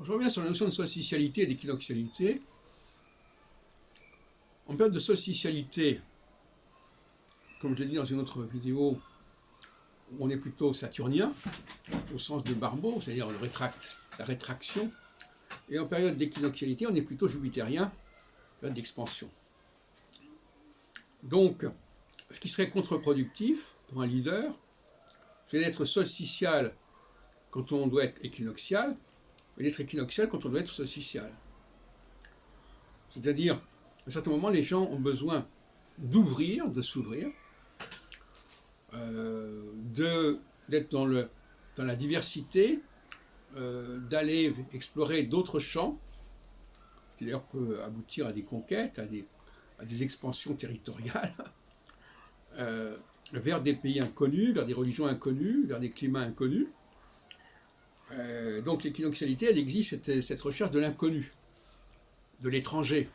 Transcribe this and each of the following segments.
je reviens sur la notion de solsticialité et d'équinoxialité. En période de solsticialité, comme je l'ai dit dans une autre vidéo, on est plutôt saturnien, au sens de Barbeau, c'est-à-dire la rétraction. Et en période d'équinoxialité, on est plutôt jupitérien, période d'expansion. Donc, ce qui serait contre-productif pour un leader, c'est d'être solsticial quand on doit être équinoxial, et d'être équinoxial quand on doit être solsticial. C'est-à-dire, à un certain moment, les gens ont besoin d'ouvrir, de s'ouvrir, d'être dans la diversité, d'aller explorer d'autres champs, qui d'ailleurs peut aboutir à des conquêtes, à des expansions territoriales, vers des pays inconnus, vers des religions inconnues, vers des climats inconnus. Donc l'équinoxialité, elle exige cette recherche de l'inconnu, de l'étranger,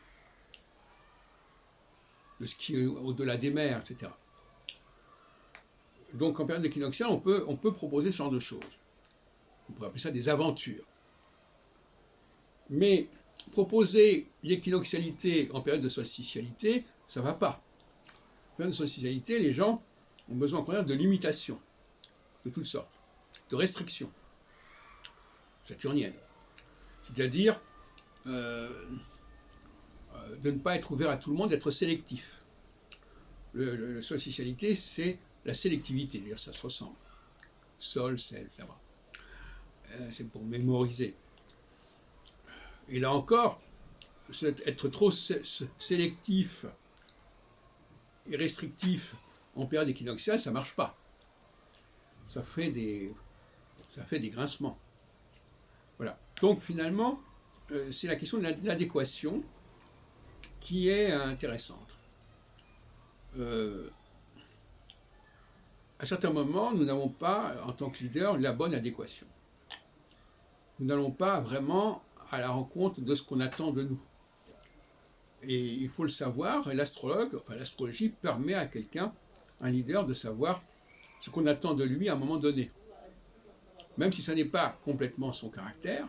de ce qui est au-delà des mers, etc. Donc en période équinoxiale, on peut proposer ce genre de choses. On pourrait appeler ça des aventures. Mais proposer l'équinoxialité en période de solsticialité, ça ne va pas. En période de solsticialité, les gens ont besoin en première de limitations, de toutes sortes, de restrictions saturniennes. C'est-à-dire de ne pas être ouvert à tout le monde, d'être sélectif. Le solsticialité, c'est la sélectivité, d'ailleurs ça se ressemble. Sol, sel, là-bas. C'est pour mémoriser. Et là encore, être trop sélectif et restrictif en période équinoxiale, ça ne marche pas. Ça fait des grincements. Voilà. Donc finalement, c'est la question de l'adéquation qui est intéressante. À certains moments, nous n'avons pas, en tant que leader, la bonne adéquation. Nous n'allons pas vraiment à la rencontre de ce qu'on attend de nous. Et il faut le savoir, et l'astrologie permet à quelqu'un, un leader, de savoir ce qu'on attend de lui à un moment donné. Même si ça n'est pas complètement son caractère,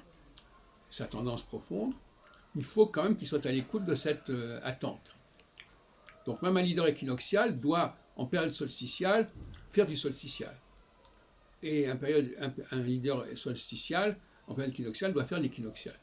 sa tendance profonde, il faut quand même qu'il soit à l'écoute de cette attente. Donc même un leader équinoxial doit, en période solsticiale, faire du solsticial. Et un leader solsticial, en période équinoxiale, doit faire l'équinoxial.